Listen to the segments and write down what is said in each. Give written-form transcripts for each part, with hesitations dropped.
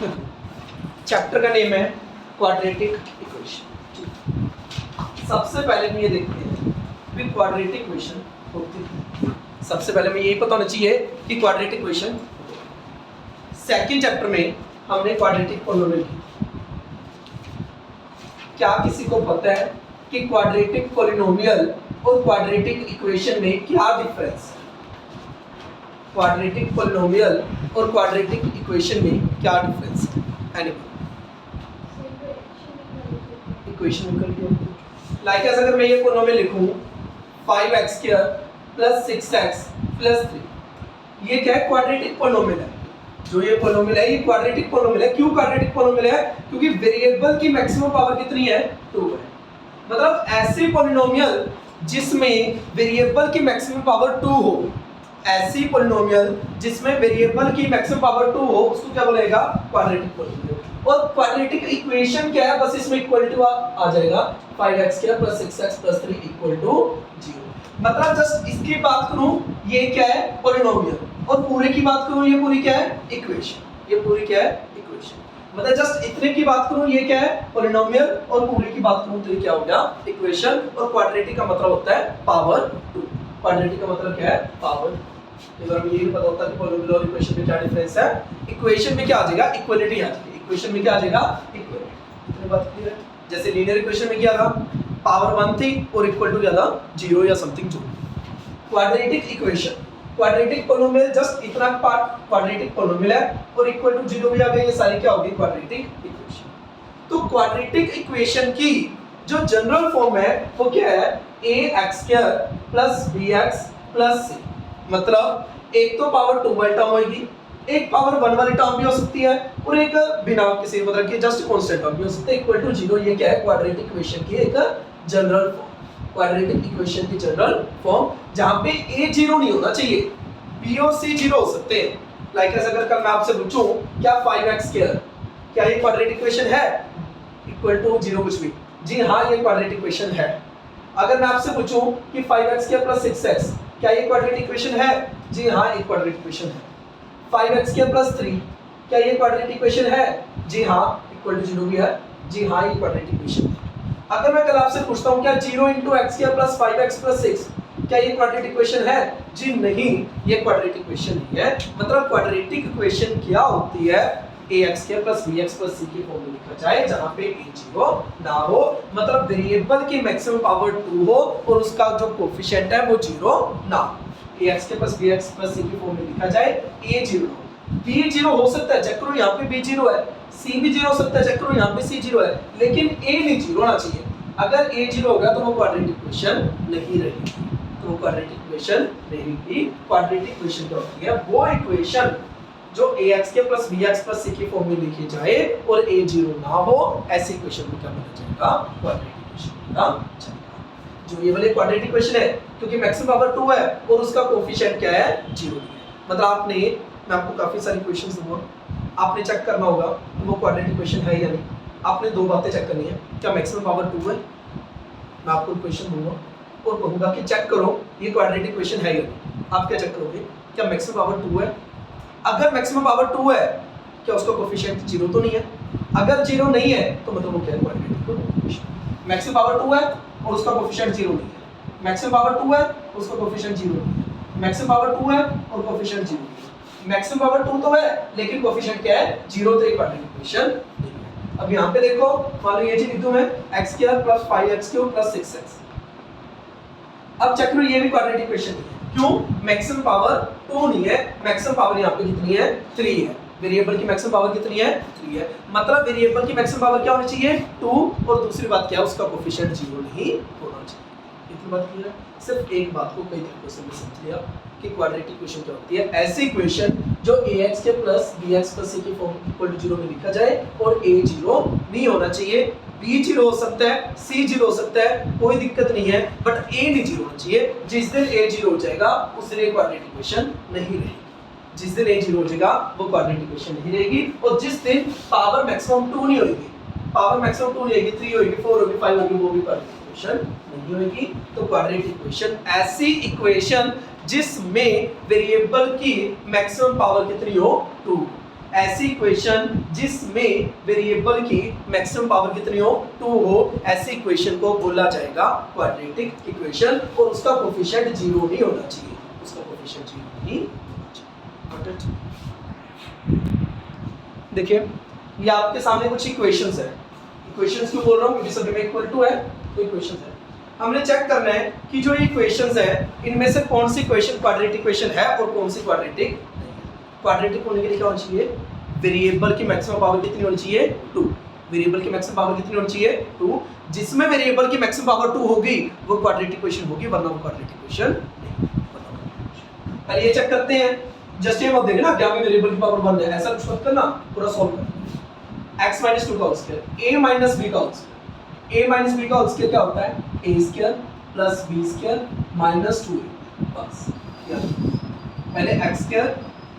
Chapter का name है quadratic equation. सबसे पहले हम ये देखते हैं कि क्वाड्रेटिक इक्वेशन होती है। सबसे पहले हमें यही पता होना चाहिए कि क्वाड्रेटिक इक्वेशन। सेकंड चैप्टर में हमने क्वाड्रेटिक पॉलिनोमियल की। क्या किसी को पता है कि क्वाड्रेटिक पॉलिनोमियल और क्वाड्रेटिक इक्वेशन में क्या डिफरेंस है? क्वाड्रेटिक पॉलिनोमियल और क्वाड्रेटिक इक्वेशन में क्या डिफरेंस है? एनीवन इक्वेशन निकल गई। लाइक अगर मैं ये पॉलिनोमियल लिखूं 5x² + 6x + 3, ये क्या है? क्वाड्रेटिक पॉलिनोमियल है। जो ये पॉलिनोमियल है ये क्वाड्रेटिक पॉलिनोमियल है। क्यों क्वाड्रेटिक पॉलिनोमियल है? क्योंकि वेरिएबल की मैक्सिमम पावर कितनी है? 2 है। मतलब ऐसे पॉलिनोमियल जिसमें वेरिएबल की मैक्सिमम पावर 2 हो, ऐसी पॉलिनोमियल जिसमें वेरिएबल की मैक्सिमम पावर 2 हो, उसको क्या बोलेगा? Quadratic polynomial. और क्वाड्रेटिक इक्वेशन क्या है? बस इसमें इक्वलिटी आ जाएगा 5x² + 6x + 3 = 0। मतलब जस्ट इसकी बात करूं ये क्या है? पॉलिनोमियल। और पूरे की बात करूं ये पूरी क्या है? इक्वेशन। ये पूरी क्या है? इक्वेशन। मतलब जस्ट इतने की बात करूं ये क्या है? पॉलिनोमियल। और पूरे की बात करूं तो ये क्या हो गया? इक्वेशन। और क्वाड्रेटिक का मतलब होता है पावर 2। क्वाड्रेटिक का मतलब क्या है? पावर। अगर हमें ये भी पता होता है कि पॉलिनोमियल और इक्वेशन में क्या डिफरेंस है, इक्वेशन में क्या आ जाएगा? इक्वलिटी आ जाएगी। इक्वेशन में क्या आ जाएगा? इक्वलिटी। इतनी बात क्लियर है? जैसे लीनियर इक्वेशन में क्या था? पावर 1 थी और इक्वल टू क्या था? 0 या समथिंग जो। Quadratic equation, quadratic polynomial just इतना पार्ट क्वाड्रेटिक पॉलिनोमियल है और इक्वल टू 0 भी आ गई। ये सारी क्या होगी? Quadratic equation. तो क्वाड्रेटिक इक्वेशन की जो जनरल फॉर्म है वो क्या है? ax² + bx + c। मतलब एक तो पावर 2 वाली टर्म होगी, एक पावर 1 वाली टर्म भी हो सकती है और एक बिना किसी मतलब कि जस्ट कांस्टेंट टर्म भी हो सकती है इक्वल टू 0। ये क्या है? क्वाड्रेटिक इक्वेशन की एक जनरल फॉर्म। क्वाड्रेटिक इक्वेशन की जनरल फॉर्म जहां पे a 0 नहीं होना चाहिए, b और c 0 हो सकते हैं। लाइक अगर कल मैं आपसे पूछूं क्या 5x² क्या ये क्वाड्रेटिक इक्वेशन है? इक्वल टू 0 कुछ भी, जी हाँ ये क्वाड्रेटिक इक्वेशन है। अगर मैं आपसे पूछूं कि 5x² + 6x क्या ये क्वाड्रेटिक इक्वेशन है? जी हाँ ये क्वाड्रेटिक इक्वेशन है। 5x² + 3 क्या ये क्वाड्रेटिक इक्वेशन है? जी हाँ इक्वल टू 0 भी है, जी हाँ ये क्वाड्रेटिक इक्वेशन है। अगर मैं कल आपसे पूछता हूं क्या 0 × x² + 5x + 6 क्या ये क्वाड्रेटिक इक्वेशन है? जी नहीं ये क्वाड्रेटिक इक्वेशन नहीं है। मतलब क्वाड्रेटिक इक्वेशन क्या होती है? ax² + bx + c की फॉर्म में लिखा जाए जहां पे a 0 ना हो, मतलब वेरिएबल की मैक्सिमम पावर 2 हो और उसका जो कोएफिशिएंट है वो 0 ना हो। ax² + bx + c की फॉर्म में लिखा जाए a 0 b 0 हो सकता है, चेक करो यहाँ पे b 0 है, c भी 0 हो सकता है, चेक करो यहाँ पे c 0 है, लेकिन a नहीं 0 होना चाहिए। अगर a 0 हो गया तो वो क्वाड्रेटिक इक्वेशन नहीं रहेगी, तो वो क्वाड्रेटिक इक्वेशन रहेगी। क्वाड्रेटिक इक्वेशन क्या होती है? वो इक्वेशन जो ax² + bx + c की फॉर्म में लिखी जाए और a 0 ना हो, ऐसी इक्वेशन को क्या बोला जाएगा? क्वाड्रेटिक इक्वेशन बोला जाएगा। जो ये वाले क्वाड्रेटिक इक्वेशन है क्योंकि मैक्सिमम पावर 2 है और उसका कोएफिशिएंट क्या है? 0 है। मतलब आपने, मैं आपको काफी सारी क्वेश्चंस दूंगा, आपने चेक करना होगा कि वो क्वाड्रेटिक इक्वेशन है या नहीं। आपने दो बातें चेक करनी है, क्या मैक्सिमम पावर 2 है, मैं आपको क्वेश्चन दूंगा और कहूंगा कि चेक करो ये क्वाड्रेटिक इक्वेशन है या नहीं। आप क्या चेक करोगे? क्या मैक्सिमम पावर 2 है? अगर मैक्सिमम पावर 2 है क्या उसका कोएफिशिएंट 0 तो नहीं है? अगर 0 नहीं है तो मतलब वो क्या है? Quadratic equation. मैक्सिमम पावर 2 है और उसका कोएफिशिएंट 0 नहीं है, मैक्सिमम पावर 2 है उसका कोएफिशिएंट 0 नहीं है, मैक्सिमम पावर 2 है और कोएफिशिएंट 0 नहीं है, मैक्सिमम पावर 2 तो है लेकिन कोएफिशिएंट क्या है? 0। तो एक क्वाड्रेटिक इक्वेशन नहीं है। अब यहाँ पे देखो, मान लो ये चीज लिख दूं मैं x² + 5x³ + 6x। अब चेक करो ये भी क्वाड्रेटिक इक्वेशन है। क्यों? मैक्सिमम पावर 2 नहीं है, मैक्सिमम पावर यहाँ पे कितनी है? 3 है। वेरिएबल की मैक्सिमम पावर कितनी है? 3 है। मतलब वेरिएबल की मैक्सिमम पावर क्या होनी चाहिए? 2। और दूसरी बात क्या है? उसका कोएफिशिएंट 0 नहीं होना चाहिए। इतनी बात क्लियर है? सिर्फ एक बात को कई तरीकों से समझ लिया कि क्वाड्रेटिक इक्वेशन क्या होती है। ऐसी इक्वेशन जो ax² + bx + c की फॉर्म इक्वल टू 0 में लिखा जाए और a 0 नहीं होना चाहिए, b 0 हो सकता है, c 0 हो सकता है, कोई दिक्कत नहीं है, बट a नहीं 0 होना चाहिए। जिस दिन a 0 हो जाएगा उस दिन क्वाड्रेटिक इक्वेशन नहीं रहेगी। जिस दिन a 0 हो जाएगा वो क्वाड्रेटिक इक्वेशन नहीं रहेगी। और जिस दिन पावर मैक्सिमम 2 नहीं होगी, पावर मैक्सिमम 2 नहीं होगी, 3 होगी, 4 होगी, 5 होगी, वो भी क्वाड्रेटिक इक्वेशन नहीं होगी। तो क्वाड्रेटिक इक्वेशन ऐसी इक्वेशन जिसमें वेरिएबल की मैक्सिमम पावर कितनी हो? 2। ऐसी इक्वेशन जिसमें वेरिएबल की मैक्सिमम पावर कितनी हो 2 हो, ऐसी इक्वेशन को बोला जाएगा क्वाड्रेटिक इक्वेशन और उसका कोफिशिएंट 0 नहीं होना चाहिए, उसका कोफिशिएंट 0 नहीं होना चाहिए। देखिए ये आपके सामने कुछ इक्वेशंस है, इक्वेशंस क्यों बोल रहा हूँ क्योंकि सभी में इक्वल टू है तो इक्वेशंस है। हमने चेक करना है कि जो ये इक्वेशंस है इनमें से कौन सी इक्वेशन क्वाड्रेटिक इक्वेशन है और कौन सी क्वाड्रेटिक नहीं है। क्वाड्रेटिक होने के लिए क्या होना चाहिए, वेरिएबल की मैक्सिमम पावर कितनी होनी चाहिए 2, वेरिएबल की मैक्सिमम पावर कितनी होनी चाहिए 2, जिसमें वेरिएबल की मैक्सिमम पावर 2 होगी वो क्वाड्रेटिक इक्वेशन होगी, वरना वो क्वाड्रेटिक इक्वेशन नहीं। पहले ये चेक करते हैं, जस्ट ये मत देंगे ना क्या वेरिएबल की पावर 1 है, ऐसा कुछ मत करना, पूरा सॉल्व करना। x - 2 का होल स्क्वायर, a - b का होल स्क्वायर, a - b का होल स्क्वायर क्या होता है a square plus b square minus 2a, बस पहले x square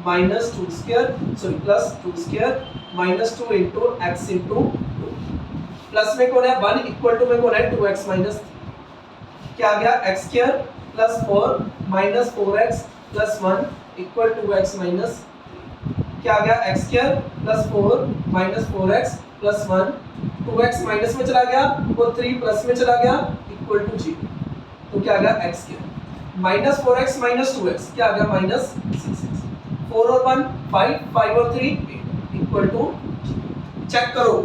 minus 2 square sorry plus 2 square minus 2 into x into 2, plus में कौन है 1 इक्वल टू में कौन है 2x माइनस 3, क्या आ गया x square plus 4 minus 4x plus 1 equal to x minus, क्या आ गया x square plus 4 minus 4x plus 1, 2x minus में चला गया और 3 प्लस में चला गया इक्वल टू 0, तो क्या आ गया x square minus 4x minus 2x क्या आ गया माइनस 6x, 4 और 1 5, 5 और 3 8 इक्वल टू, चेक करो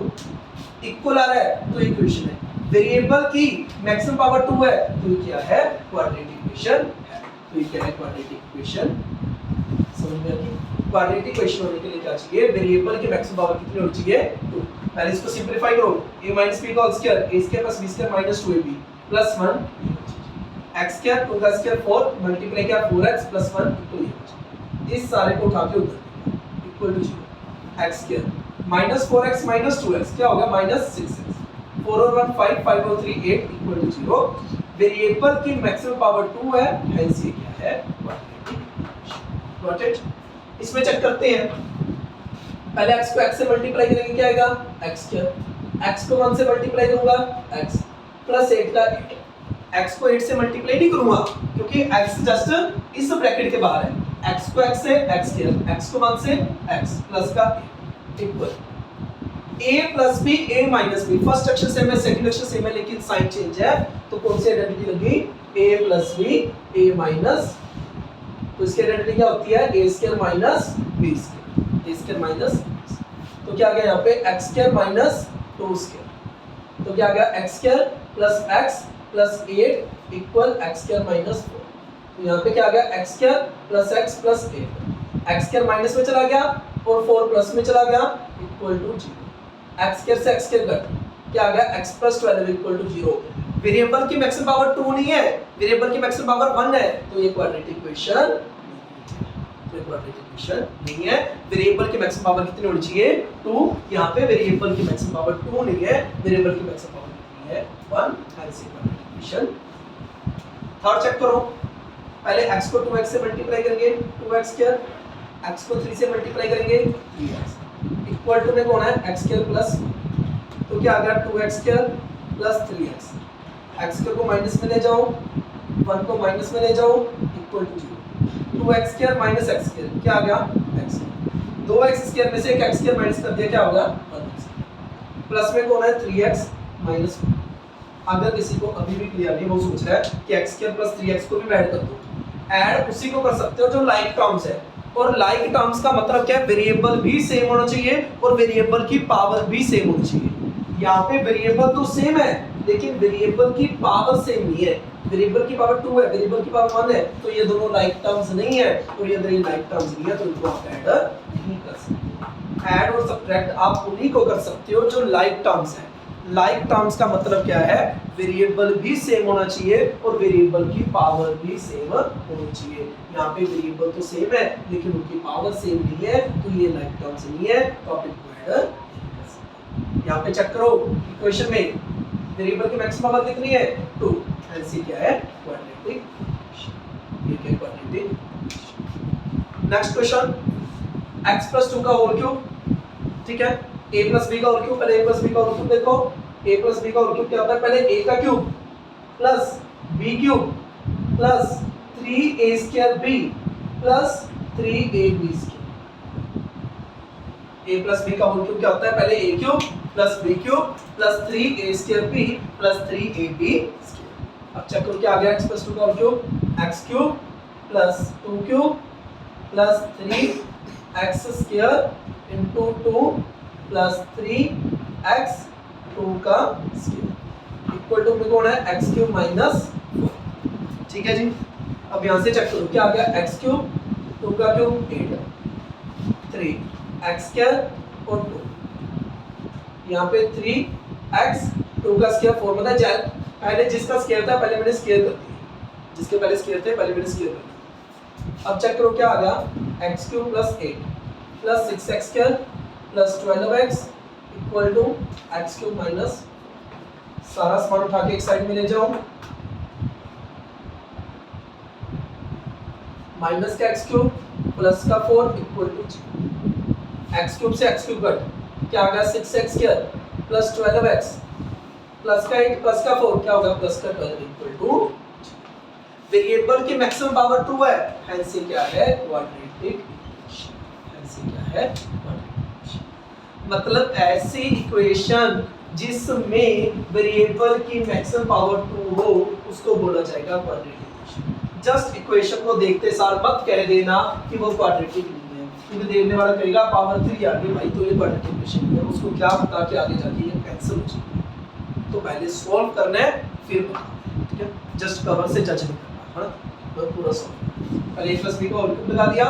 इक्वल आ रहा है तो इक्वेशन है, वेरिएबल की मैक्सिमम पावर 2 है तो ये क्या है क्वाड्रेटिक इक्वेशन है, तो ये क्या है क्वाड्रेटिक इक्वेशन। समझ में आ गई, क्वाड्रेटिक इक्वेशन होने के लिए क्या चाहिए, वेरिएबल की मैक्सिमम पावर कितनी होनी चाहिए 2। पहले इसको सिंपलीफाई करो, a - b का whole square a square plus b square minus 2ab plus 1 x square 2 का स्क्वायर 4 मल्टीप्लाई किया 4x प्लस 1 इक्वल, इस सारे को उठा के उधर equal to 0, x square minus 4x minus 2x क्या होगा माइनस 6x, 4 और 1 5, 5 और 3 8 इक्वल टू 0, वेरिएबल की मैक्सिमम पावर 2 है, हेंस ये क्या है क्वाड्रेटिक इक्वेशन। गॉट इट, इसमें चेक करते हैं, पहले x को x से मल्टीप्लाई करेंगे क्या आएगा x स्क्वायर, x को 1 से मल्टीप्लाई करूंगा x प्लस 8 का 8, x को 8 से मल्टीप्लाई नहीं करूंगा क्योंकि x जस्ट इस ब्रैकेट के बाहर है, x को x से x स्क्वायर, x को 1 से x प्लस का equal a plus b a minus b, first अक्षर सेम है सेकंड अक्षर सेम है लेकिन साइन चेंज है, तो कौन सी आइडेंटिटी लगी a plus b a minus, तो इसकी आइडेंटिटी क्या होती है a square minus b square, a square minus, तो क्या आ गया यहाँ पे x स्क्वायर माइनस 2 स्क्वायर, तो क्या आ गया x square plus x plus 8 equal x square minus 4, तो यहाँ पे क्या आ गया x square plus x plus 8, x square minus में चला गया और 4 प्लस में चला गया इक्वल टू 0, x स्क्वायर से x स्क्वायर कट, क्या आ गया x plus 12 equal to 0, variable की मैक्सिमम पावर 2 नहीं है, वेरिएबल की मैक्सिमम पावर 1 है, तो ये क्वाड्रेटिक इक्वेशन नहीं है, वेरिएबल की मैक्सिमम पावर कितनी होनी चाहिए 2, यहाँ पे वेरिएबल की मैक्सिमम पावर 2 नहीं है, वेरिएबल की मैक्सिमम पावर कितनी है 1, ऐसे क्वाड्रेटिक इक्वेशन। थर्ड चेक करो, पहले x को 2x से मल्टीप्लाई करेंगे 2x स्क्वायर, x को 3 से मल्टीप्लाई करेंगे 3x इक्वल टू में कौन है x स्क्वायर प्लस, तो क्या आ गया 2x square plus 3x, x square को माइनस में ले जाओ 1 को माइनस में ले जाओ equal to 0, 2x square minus x square क्या आ गया x, 2x स्क्वायर में से एक x स्क्वायर माइनस कर दिया क्या होगा 1x, प्लस में कौन है 3x माइनस 1, अगर किसी को अभी भी क्लियर नहीं वो सोच रहा है कि x स्क्वायर प्लस 3x को भी ऐड कर दो, ऐड उसी को कर सकते हो जो लाइक टर्म्स है, और लाइक टर्म्स का मतलब क्या है वेरिएबल भी सेम होना चाहिए और वेरिएबल की पावर भी सेम होनी चाहिए, यहाँ पे वेरिएबल तो सेम है लेकिन वेरिएबल की पावर सेम नहीं है, वेरिएबल की पावर 2 है वेरिएबल की पावर 1 है, तो ये दोनों लाइक टर्म्स नहीं है, और ये दोनों लाइक टर्म्स नहीं है तो इनको आप ऐड नहीं कर सकते, ऐड और सब्ट्रैक्ट आप उन्हीं को कर सकते हो जो लाइक टर्म्स है, लाइक टर्म्स का मतलब क्या है वेरिएबल भी सेम होना चाहिए और वेरिएबल की पावर भी सेम होनी चाहिए, यहाँ पे वेरिएबल तो सेम है लेकिन उनकी पावर सेम नहीं है, तो ये लाइक टर्म्स नहीं है, तो आप इनको ऐड नहीं कर सकते। यहाँ पे चेक करो इक्वेशन में वेरिएबल की मैक्सिमम पावर कितनी है 2, ऐसी क्या है क्वाड्रेटिक, ये क्या quadratic. Next question x plus 2 का होल क्यूब, ठीक है a प्लस b का होल क्यूब, पहले a प्लस b का होल क्यूब देखो, a प्लस b का होल क्यूब क्या होता है, पहले a का cube plus b cube plus 3a square b plus 3ab square, a plus B का होल क्यूब क्या होता है, पहले a cube plus b cube plus 3a square b plus 3ab square. अब चेक करो क्या आ गया, x प्लस 2 का whole cube x cube plus 2 cube plus 3x square into 2 plus 3x 2 का स्क्वायर इक्वल टू में कौन है x क्यूब माइनस 4। ठीक है जी। अब यहाँ से चेक करो क्या आ गया, x क्यूब 2 का क्यूब 8 3x स्क्वायर और 2 यहाँ पे 3x 2 का स्क्वायर 4 मतलब चल पहले जिसका स्क्वायर था पहले मैंने स्क्वायर कर दिया, जिसके पहले स्क्वायर थे पहले मैंने स्क्वायर कर दिया। अब चेक करो क्या आ गया, x cube plus 8 plus 6x square plus 12x equal to x cube minus, सारा समान उठा के एक साइड में ले जाओ, माइनस का x क्यूब प्लस का 4 इक्वल टू x क्यूब से x क्यूब कट क्या आ गया 6x square plus 12x plus का 8 प्लस का 4 क्या होगा प्लस का 12 इक्वल टू। वेरिएबल की मैक्सिमम पावर 2 है, हेंस ये क्या है क्वाड्रेटिक इक्वेशन, हेंस ये क्या है क्वाड्रेटिक इक्वेशन। मतलब ऐसी इक्वेशन जिसमें वेरिएबल की मैक्सिमम पावर 2 हो उसको बोला जाएगा क्वाड्रेटिक इक्वेशन। जस्ट इक्वेशन को देखते सार मत कह देना कि वो क्वाड्रेटिक नहीं है, क्योंकि देखने वाला कहेगा पावर 3 आ गई भाई तो ये क्वाड्रेटिक इक्वेशन है, उसको क्या पता कि आगे जाके ये कैंसिल हो जाएगा। तो पहले सॉल्व करना है फिर बताना, ठीक है, जस्ट कवर से जज नहीं करना है ना, तो पूरा सॉल्व। पहले a प्लस b को होल क्यूब लगा दिया,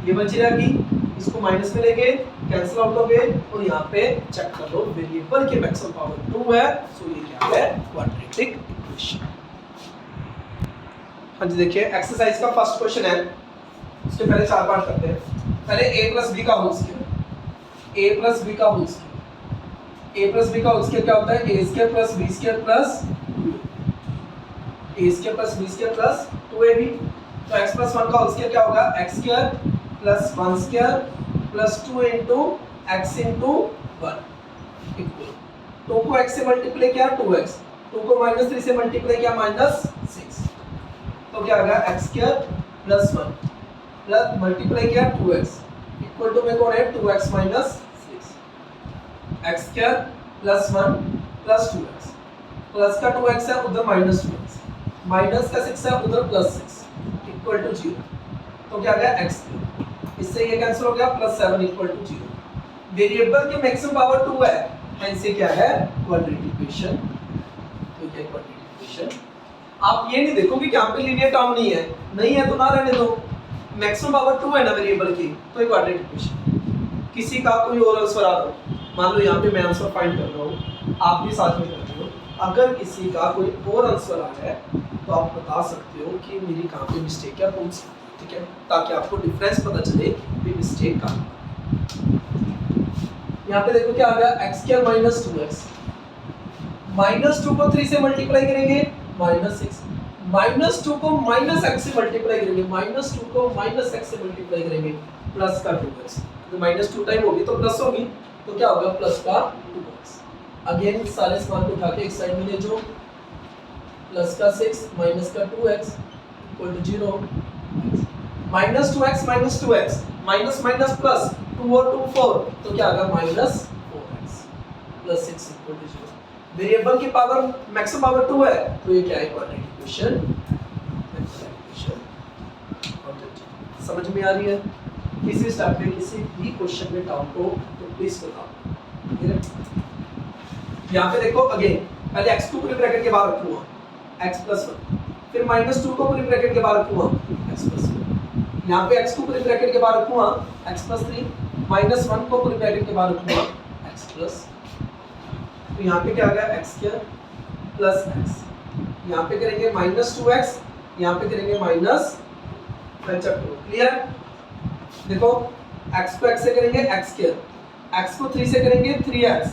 ये बची रहेगी, इसको माइनस में लेके कैंसिल आउट हो गए और यहाँ पे चेक कर लो वेरिएबल की मैक्सिमम पावर 2 है, सो ये क्या है क्वाड्रेटिक इक्वेशन। हाँ जी देखिए एक्सरसाइज का फर्स्ट क्वेश्चन है, उसके पहले 4 पार्ट करते हैं। पहले a प्लस बी का whole square, a plus B का whole square, a plus B का होल स्क्वायर क्या होता है a square plus b square plus a square plus b square plus 2ab। तो x प्लस 1 का होल स्क्वायर क्या होगा x square plus 1 square plus 2 into x into 1 equal 2 को x से मल्टीप्लाई किया 2x, 2 को माइनस 3 से मल्टीप्लाई किया माइनस 6, तो क्या आ गया x square plus 1 plus multiply किया 2x इक्वल टू में कौन है 2x minus 6, x square plus 1 plus 2x plus का 2x है उधर माइनस 2x माइनस का 6 है उधर प्लस 6 इक्वल टू 0, तो क्या आ गया x स्क्वायर, इससे ये कैंसिल हो गया प्लस 7 इक्वल टू 0। वेरिएबल की मैक्सिमम पावर 2 है, हेंस ये क्या है क्वाड्रेटिक इक्वेशन। तो क्या क्वाड्रेटिक इक्वेशन, आप ये नहीं देखो कि यहाँ पे लीनियर टर्म नहीं है, नहीं है तो ना रहने दो, मैक्सिमम पावर 2 है ना वेरिएबल की, तो ये क्वाड्रेटिक इक्वेशन। किसी का कोई और आंसर आ दो, मान लो यहाँ पे मैं आंसर फाइंड कर रहा हूँ आप भी साथ में कर रहे हो, अगर किसी का कोई और आंसर आ जाए तो आप बता सकते हो कि मेरी कहाँ पे मिस्टेक है, पूछ सकते हो, ठीक है, ताकि आपको डिफरेंस पता चले कि मिस्टेक कहाँ है। यहाँ पे देखो क्या आ गया x square minus 2x, minus 2 को 3 से मल्टीप्लाई करेंगे माइनस 6, माइनस 2 को माइनस x से मल्टीप्लाई करेंगे, माइनस 2 को माइनस x से मल्टीप्लाई करेंगे प्लस का 2x, तो माइनस 2 टाइम होगी तो प्लस होगी, तो क्या होगा प्लस का 2x। अगेन सारे समान को उठा के एक साइड में ले जाओ, प्लस का 6 माइनस का 2x equal to 0, minus 2x minus minus plus 2 और 2 4, तो क्या आ गया minus 4x plus 6 equal to 0। Variable की पावर मैक्सिमम पावर 2 है, तो ये क्या है क्वाड्रेटिक इक्वेशन। समझ में आ रही है? किसी स्टेप पे किसी भी क्वेश्चन में डाउट हो तो प्लीज बताओ, ठीक है। यहाँ पे देखो अगेन पहले x को पूरे ब्रैकेट के बाहर रखूंगा x प्लस 1, फिर माइनस 2 को पूरे ब्रैकेट के बाहर रखूंगा x प्लस 1, यहाँ पे x को पूरे ब्रैकेट के बाहर रखूंगा x प्लस 3, माइनस 1 को पूरे ब्रैकेट के बाहर रखूंगा x प्लस, तो यहाँ पे क्या आ गया x स्क्वायर प्लस x, यहाँ पे करेंगे माइनस 2x, यहाँ पे करेंगे माइनस, क्लियर। देखो x को x से करेंगे x स्क्वायर, x को 3 से करेंगे 3x,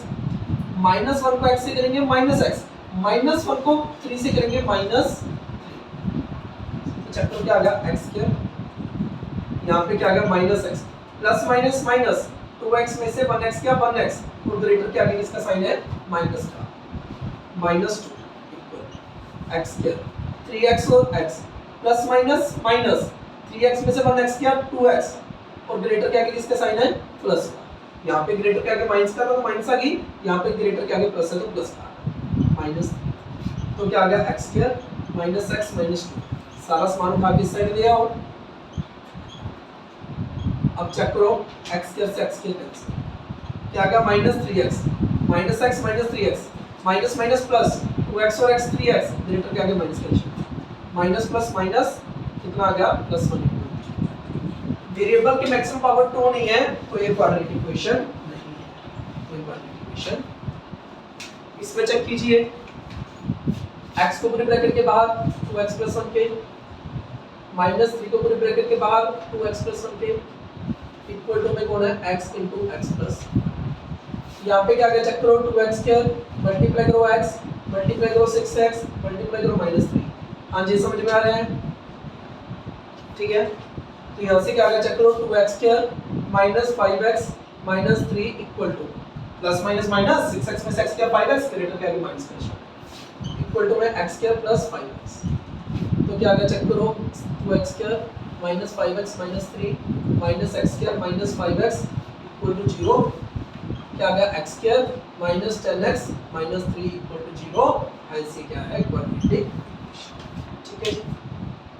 माइनस 1 को x से करेंगे माइनस x, माइनस 1 को 3 से करेंगे माइनस 3, चक्कर क्या आ गया x स्क्वायर, यहाँ पे क्या आ गया minus x, plus minus minus 2x में से 1x क्या 1x, तो ग्रेटर के आगे इसका साइन है माइनस का, minus 2 equal x square 3x और x plus minus minus 3x में से 1x क्या 2x और ग्रेटर के आगे इसका साइन है प्लस का, यहाँ पे ग्रेटर के आगे माइनस का था तो माइनस आ गई, यहाँ पे ग्रेटर के आगे प्लस है तो प्लस का माइनस। तो क्या आ गया x square minus x minus 2, सारा सामान उठा के इस साइड ले आओ। अब चेक करो एक्स स्क्वायर से एक्स स्क्वायर कैंसिल, क्या आ गया minus 3x minus x minus 3x minus minus plus 2x और x 3x ग्रेटर के आगे माइनस का निशान, माइनस प्लस माइनस कितना आ गया प्लस 1। वेरिएबल की मैक्सिमम पावर 2 नहीं है तो ये क्वाड्रेटिक इक्वेशन नहीं है, तो ये क्वाड्रेटिक इक्वेशन। इसमें चेक कीजिए x को पूरे ब्रैकेट के बाहर 2x + 1 के माइनस 3 को पूरे ब्रैकेट के बाहर 2x + 1 के इक्वल टू में कौन है x * x प्लस, यहाँ पे क्या आ गया चेक करो 2x² मल्टीप्लाई करो x मल्टीप्लाई करो 6x मल्टीप्लाई करो -3। हाँ जी समझ में आ रहा है, ठीक है। तो यहाँ से क्या आ गया चेक करो 2x² - 5x - 3 equal two plus minus minus 6x में 6 क्या 5x ग्रेटर के आगे माइनस का निशान इक्वल टू में x² + 5x। तो क्या आ गया चेक करो 2x² - 5x - 3 - x² - 5x equal to 0। क्या आ गया x² - 10x - 3 इक्वल टू 0। ऐसे क्या है क्वाड्रेटिक, ठीक है।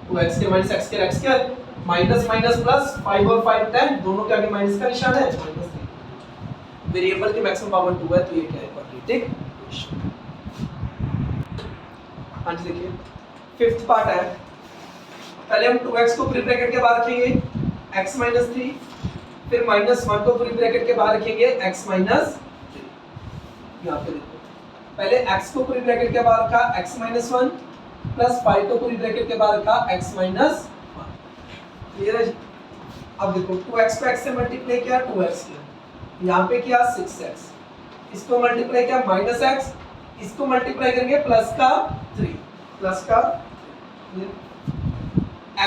2x² - x² x² minus minus plus 5 और 5 10 दोनों के आगे माइनस का निशान है -3। वेरिएबल की मैक्सिमम पावर 2 है तो ये क्या है क्वाड्रेटिक इक्वेशन। हाँ जी देखिए फिफ्थ पार्ट है, पहले हम 2x को पूरी ब्रैकेट के बाहर रखेंगे x - 3, फिर -1 को पूरी ब्रैकेट के बाहर रखेंगे x - 3। यहाँ पे देखो पहले x को पूरी ब्रैकेट के बाहर रखा x - 1 प्लस 5 को पूरी ब्रैकेट के बाहर रखा x - 1। क्लियर है जी। अब देखो 2x को x से मल्टीप्लाई किया 2x किया, यहाँ पे किया 6x, इसको मल्टीप्लाई किया -x, इसको मल्टीप्लाई करेंगे प्लस का 3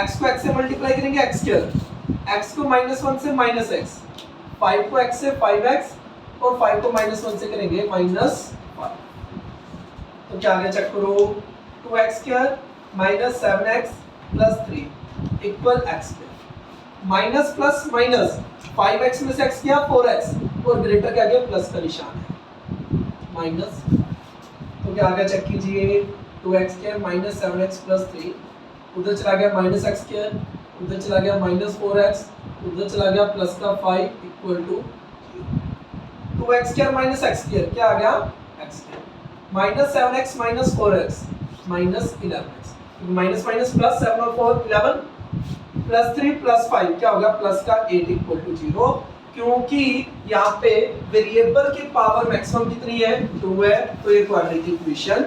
x को x से मल्टीप्लाई करेंगे x² x को -1 से -x, 5 को x से 5x और 5 को -1 से करेंगे -5। तो क्या आ गया चेक करो 2x² - 7x + 3 equal x² minus plus minus 5x में से x किया 4x और ग्रेटर के आगे प्लस का निशान है माइनस। तो क्या आ गया चेक कीजिए 2x² - 7x + 3 उधर चला गया -x², उधर चला गया -4x, उधर चला गया प्लस का 5 इक्वल टू 2x² - x² क्या आ गया x² -7x - 4x -11x minus minus plus 7 और 4 11 प्लस 3 प्लस 5 क्या होगा प्लस का 8 इक्वल टू 0, क्योंकि यहाँ पे वेरिएबल की पावर मैक्सिमम कितनी है 2 है तो ये क्वाड्रेटिक इक्वेशन।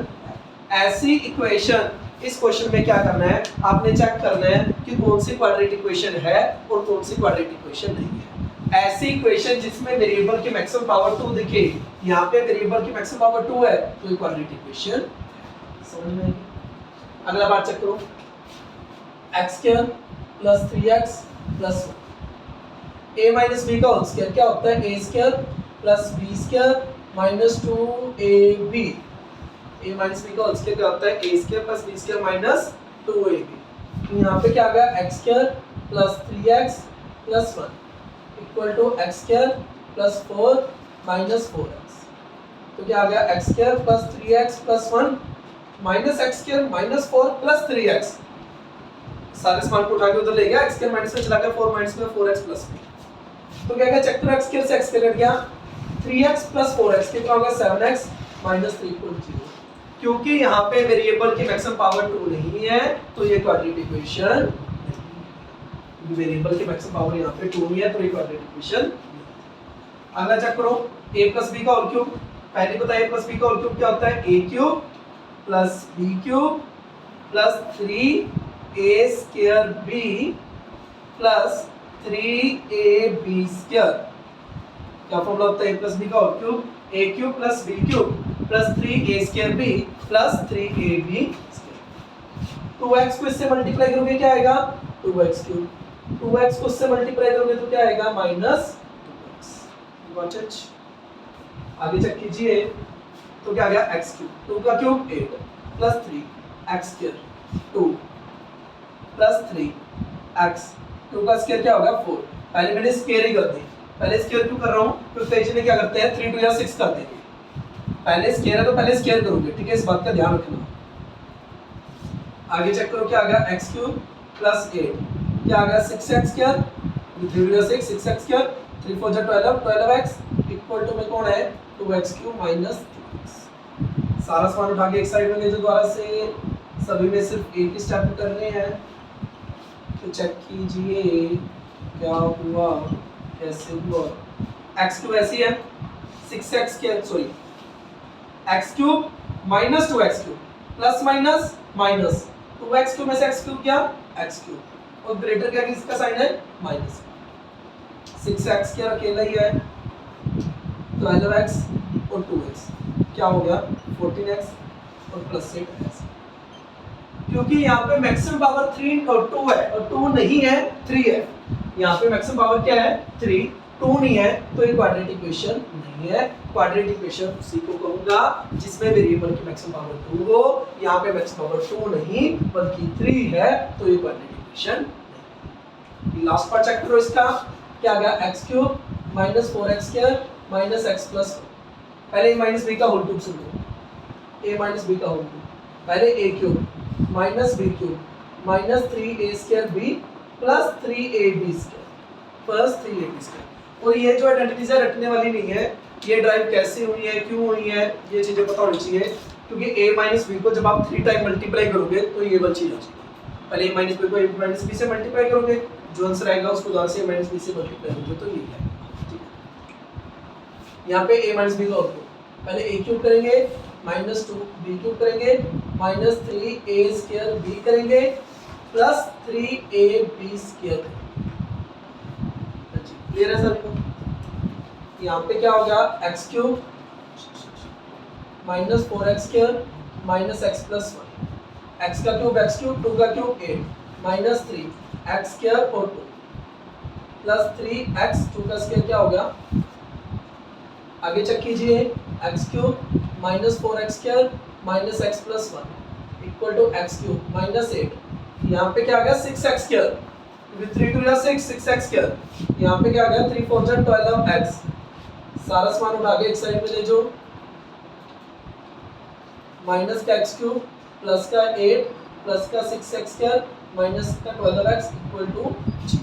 ऐसी इक्वेशन इस क्वेश्चन में क्या करना है आपने चेक करना है कि कौन सी क्वाड्रेटिक इक्वेशन है और कौन सी क्वाड्रेटिक इक्वेशन नहीं है। ऐसी इक्वेशन जिसमें वेरिएबल की मैक्सिमम पावर 2 दिखे, यहाँ पे वेरिएबल की मैक्सिमम पावर 2 है तो ये क्वाड्रेटिक इक्वेशन समझ में आएगी। अगला बात चेक करो x² + 3x + 1 a - b का होल स्क्वायर क्या होता है a² + b² - 2ab। a - b का होल स्क्वायर क्या होता है a² + b² - 2ab। तो यहाँ पे क्या आ गया x² + 3x + 1 equal to x² + 4 - 4x। तो क्या आ गया x² + 3x + 1 -x² - 4 + 3x, सारे समान को उठा के उधर ले गया x² माइनस में चला गया 4 माइनस में 4x + 2। तो क्या गया चेक करो x² से x कट गया 3x + 4x कितना होगा 7x - 3 = 0। क्योंकि यहाँ पे वेरिएबल की मैक्सिमम पावर 2 नहीं है तो ये क्वाड्रेटिक इक्वेशन, वेरिएबल की मैक्सिमम पावर यहाँ पे 2 नहीं है तो ये क्वाड्रेटिक इक्वेशन। अगला चेक करो a + b का होल क्यूब, पहले बताइए a + b का होल क्यूब क्या होता है a³ + b³ + 3a² + 3ab²। क्या फॉर्मूला होता है a + b का whole cube a³ + b³ + 3a² + 3ab²। 2x को इससे मल्टीप्लाई करोगे क्या आएगा 2x³, 2x को इससे मल्टीप्लाई करोगे तो क्या आएगा -2x। Got it. आगे चेक कीजिए तो क्या आ गया x³ 2 का क्यूब 8 + 3 x² 2 + 3 x 2 का स्क्वायर क्या होगा 4। पहले मैंने स्क्वायर ही कर दी पहले स्क्वायर क्यों कर रहा हूँ? क्योंकि पेज में क्या करते हैं 3 2 या 6 कर देंगे। पहले स्क्वायर है तो पहले स्क्वायर करोगे, ठीक है, इस बात का ध्यान रखना। आगे चेक करो क्या आ गया, एक्स क्यूब प्लस 8 क्या आ गया 6x स्क्वायर, 3 या 6 6x स्क्वायर, 3 4 जा 12 12x इक्वल टू में कौन है 2x क्यूब माइनस 3x। सारा समान उठा के एक साइड में ले जाओ दोबारा से, सभी में सिर्फ एक ही स्टेप करने हैं। तो चेक कीजिए क्या हुआ कैसे हुआ। x क्यूब ऐसी है 6x square sorry x cube minus 2x cube plus minus minus 2x cube में से x क्यूब क्या x क्यूब और ग्रेटर क्या किसका साइन है माइनस। 6x स्क्वायर अकेला ही है 12x और 2x क्या हो गया 14x और प्लस 8x। क्योंकि यहाँ पे मैक्सिमम पावर 3 और 2 है और 2 नहीं है 3 है, यहाँ पे मैक्सिमम पावर क्या है 3 2 नहीं है, तो ये क्वाड्रेटिक इक्वेशन नहीं है। क्वाड्रेटिक इक्वेशन उसी को कहूंगा जिसमें वेरिएबल की मैक्सिमम पावर 2 हो, यहाँ पे मैक्सिमम पावर 2 नहीं बल्कि 3 है, तो ये क्वाड्रेटिक इक्वेशन नहीं। लास्ट पार्ट चेक करो इसका क्या आ गया x cube minus 4x square minus x plus, पहले a माइनस b का होल क्यूब सुन लो, a माइनस b का होल क्यूब, पहले a cube minus b cube minus 3a square b plus 3ab square plus 3ab square. और ये जो identities है रटने वाली नहीं है, ये ड्राइव कैसे हुई है क्यों हुई है ये चीजें पता होनी चाहिए, क्योंकि a माइनस b को जब आप 3 टाइम मल्टीप्लाई करोगे तो ये वाली चीज आ जाएगी। पहले a माइनस b को a माइनस b से मल्टीप्लाई करोगे, जो आंसर आएगा उसको दोबारा से a माइनस b से मल्टीप्लाई करोगे तो ये आएगा, ठीक है। यहाँ पे a माइनस b का आउटपुट पहले a क्यूब करेंगे माइनस 2b क्यूब करेंगे माइनस 3a स्क्वायर b करेंगे प्लस 3ab स्क्वायर। क्लियर है सभी को? यहाँ पे क्या हो गया x cube minus 4x square minus x plus 1, x का क्यूब x क्यूब 2 का क्यूब 8 माइनस 3 x स्क्वायर और 2 प्लस 3x 2 का स्क्वायर क्या हो गया, आगे चेक कीजिए x cube minus 4x square minus x plus 1 equal to x cube minus 8, यहाँ पे क्या आ गया 6x स्क्वायर, 3 2 या 6 6x स्क्वायर, यहाँ पे क्या आ गया 3 4 जा 12x। सारा समान उठा के एक साइड में ले जाओ, माइनस का x क्यूब प्लस का 8 प्लस का 6x स्क्वायर माइनस का 12x इक्वल टू 0।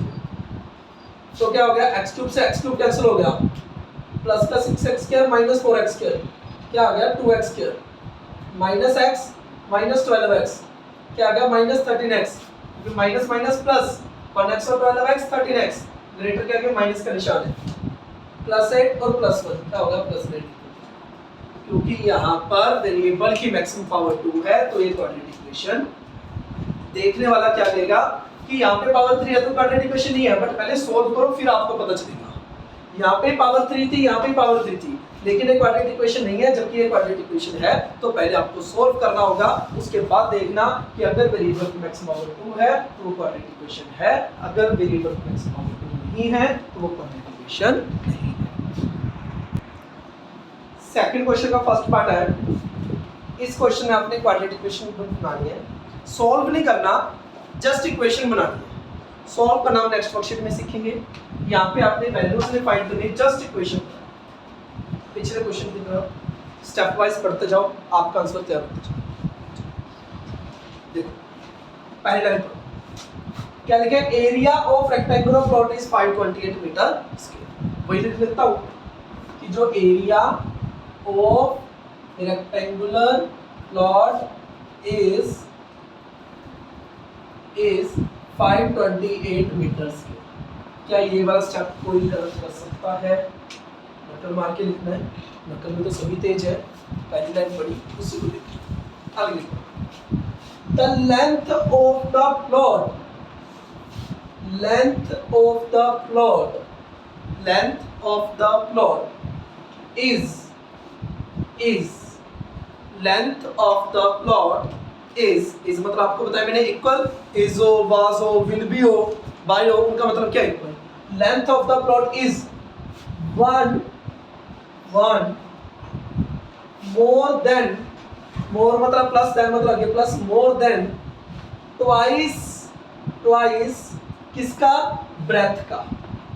तो क्या हो गया x क्यूब से x क्यूब कैंसिल हो गया, प्लस का 6x square minus 4x square क्या आ गया 2x square minus x minus 12x क्या आ गया minus 13x, minus minus plus 1x और 12x 13x ग्रेटर क्या है माइनस का निशान है, प्लस 8 और प्लस 1 क्या होगा प्लस 8, क्योंकि यहाँ पर वेरिएबल की मैक्सिमम पावर 2 है तो ये क्वाड्रेटिक इक्वेशन। देखने वाला क्या कहेगा कि यहाँ पे पावर 3 है तो क्वाड्रेटिक इक्वेशन नहीं है, बट पहले सोल्व करो फिर आपको पता चलेगा। यहाँ पे पावर 3 थी यहाँ पे पावर 3 थी, लेकिन एक क्वाड्रेटिक इक्वेशन नहीं है, जबकि ये क्वाड्रेटिक इक्वेशन है तो पहले आपको सोल्व करना होगा, उसके बाद देखना कि अगर वेरिएबल की मैक्सिमम पावर 2 है तो वो क्वाड्रेटिक इक्वेशन है, अगर वेरिएबल की मैक्सिमम पावर 2 नहीं है तो वो क्वाड्रेटिक इक्वेशन नहीं है। सेकंड क्वेश्चन का फर्स्ट पार्ट है, इस क्वेश्चन में आपने क्वाड्रेटिक इक्वेशन बनानी है, सॉल्व नहीं करना, जस्ट इक्वेशन बनानी है। सॉल्व करना हम नेक्स्ट वर्कशीट में सीखेंगे। यहाँ पे आपने वैल्यूज में फाइंड करनी, जस्ट इक्वेशन। पिछले क्वेश्चन की तरह स्टेप वाइज पढ़ते जाओ, आपका आंसर तैयार होता जाए। देखो पहले लाइन पढ़ो क्या लिखा है, area of rectangular plot is 528 metre square. वही लिख लेता हूँ कि जो area of rectangular plot is 528 metre square. क्या ये वाला स्टेप कोई गलत कर सकता है? नकल मार के लिखना है, नकल में तो सभी तेज है। पहली लाइन पढ़ी उसी को लिखना। आगे लिखो the length of the plot, length of the plot, length of the plot is length of the plot is मतलब आपको बताया मैंने इक्वल, इज हो, वाज हो, विल बी हो, बाय हो, उनका मतलब क्या equal. Length of the plot is 1 more than, more मतलब प्लस, देन मतलब आगे प्लस, मोर देन ट्वाइस किसका, ब्रेथ का।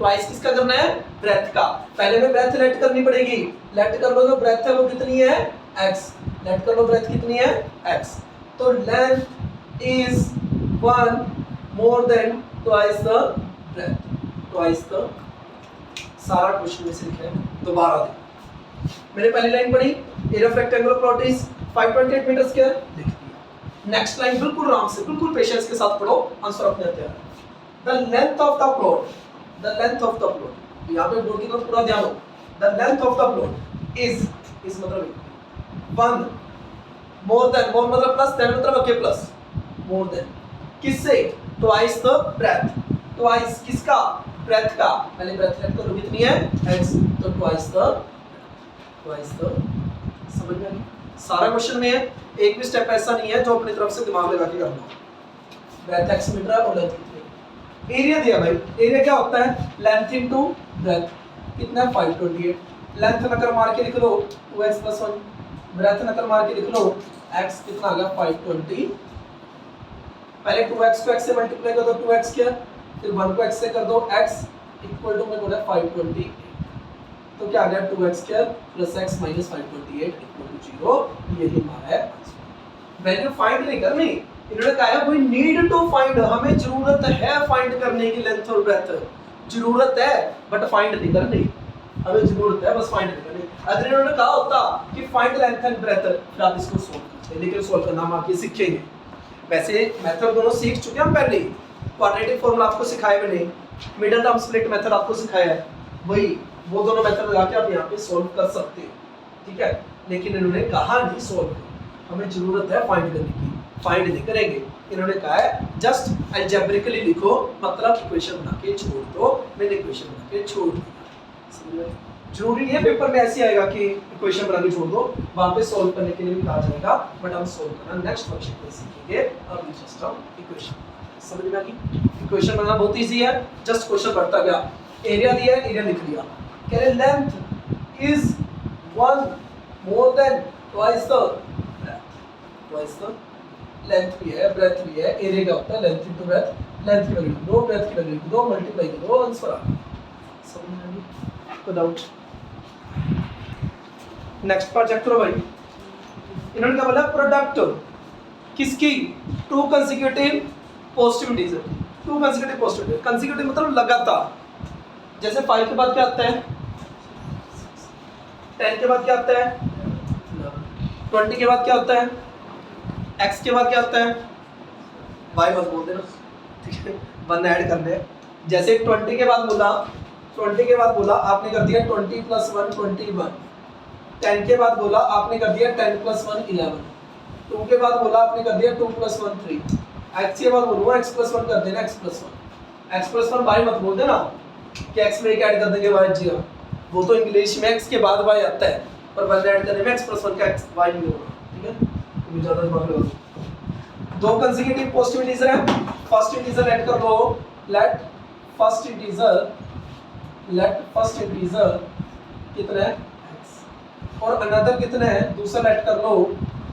ट्वाइस किसका करना है, ब्रेथ का। पहले में ब्रेथ लेट करनी पड़ेगी, लेट कर लो जो ब्रेथ है वो कितनी है, x, लेट कर लो ब्रेथ कितनी है, x। तो length is 1 more than twice the breadth, twice the, सारा क्वेश्चन में से लिखा है, दोबारा देख। मैंने पहली लाइन पढ़ी, area of rectangular plot is 528 metre square, लिख दिया। नेक्स्ट लाइन बिल्कुल आराम से, बिल्कुल पेशेंस के साथ पढ़ो, आंसर अपने तैयार है। The length of the plot, the length of the plot, यहाँ पे बोर्ड की तरफ पूरा ध्यान दो। The length of the plot is मतलब 1 मोर देन, मोर मतलब प्लस, देन मतलब ओके प्लस, मोर देन किससे, ट्वाइस द ब्रेथ, ट्वाइस किसका, ब्रेथ का। पहले ब्रेथ लेट करो कितनी है, x, तो ट्वाइस द, समझ में आ गई? सारा क्वेश्चन में है, एक भी स्टेप ऐसा नहीं है जो अपनी तरफ से दिमाग लगा के करना। ब्रेथ x मीटर है और लेंथ कितनी, एरिया दिया भाई, एरिया क्या होता है, लेंथ इनटू ब्रेथ, कितना है 528, लेंथ नकर मार के लिख लो 2x + 1, ब्रेथ नकर मार के लिख लो x, कितना आ गया 520। पहले 2x को x से मल्टीप्लाई कर दो 2x क्या, फिर 1 को x से कर दो x इक्वल टू में बोला 528, तो क्या आ गया 2x plus x minus 528 equal to 0, यही हमारा है वैल्यू। फाइंड नहीं करनी, इन्होंने कहा है वी नीड टू फाइंड, हमें जरूरत है फाइंड करने की लेंथ और ब्रेथ, जरूरत है बट फाइंड नहीं करनी, हमें जरूरत है बस फाइंड नहीं करनी। अगर इन्होंने कहा होता कि फाइंड लेंथ एंड ब्रेथ, फिर आप इसको सोल्व करते, लेकिन सोल्व करना हम आगे सीखेंगे। वैसे मेथड दोनों सीख चुके हैं हम पहले, क्वाड्रेटिक फॉर्मूला आपको सिखाए भी नहीं, मिडिल टर्म स्प्लिट मेथड आपको सिखाया है, वही वो दोनों मेथड लगा के आप यहाँ पे सोल्व कर सकते हो, ठीक है। लेकिन इन्होंने कहा नहीं सोल्व करो, हमें जरूरत है फाइंड करने की, फाइंड नहीं करेंगे। इन्होंने कहा है जस्ट अलजेब्रिकली लिखो, मतलब इक्वेशन बना के छोड़ दो, मैंने इक्वेशन बना के छोड़ दिया, समझ में? जरूरी नहीं है पेपर में ऐसे आएगा कि इक्वेशन बना के छोड़ दो, वहां पे सोल्व करने के लिए भी कहा जाएगा, बट हम सोल्व करना नेक्स्ट फंक्शन में सीखेंगे। अभी जस्ट हम इक्वेशन, समझ में आ गई? इक्वेशन बनाना बहुत इजी है, जस्ट क्वेश्चन बढ़ता गया, एरिया दिया है, एरिया लिख लिया, कह रहे length is 1 more than twice the breadth, twice the length भी है ब्रेथ भी है, एरिया क्या होता है लेंथ इनटू ब्रेथ, लेंथ की वैल्यू दो, ब्रेथ की वैल्यू दो, मल्टीप्लाई करो, आंसर आ गया, समझ में आ गई? कोई डाउट? नेक्स्ट पार्ट चेक करो भाई, इन्होंने क्या बोला, प्रोडक्ट किसकी, 2 consecutive positive integer, 2 consecutive positive, consecutive मतलब लगातार, जैसे 5 के बाद क्या आता है 10 के बाद क्या आता है 20 के बाद क्या होता है, x के बाद क्या होता है, y मत बोल देना, ठीक है, 1 ऐड कर दे। जैसे 20 के बाद बोला, 20 के बाद बोला आपने कर दिया 20 + 1 21, 10 के बाद बोला आपने कर दिया 10 + 1 11, 2 के बाद बोला आपने कर दिया 2 + 1 3, x के बाद बोलूँगा x + 1 कर देना, x + 1, x + 1 y मत बोल देना कि x में एक ऐड कर देंगे y जी, वो तो इंग्लिश में x के बाद y आता है, पर 1 ऐड करने में x + 1 का x y नहीं होगा, ठीक है, तो ज़्यादा दिमाग लगा दो। 2 कंसेक्यूटिव पॉजिटिव इंटीजर है, फर्स्ट इंटीजर ऐड कर लो, लेट फर्स्ट इंटीजर कितना है x, और अनदर कितना है दूसरा ऐड कर लो,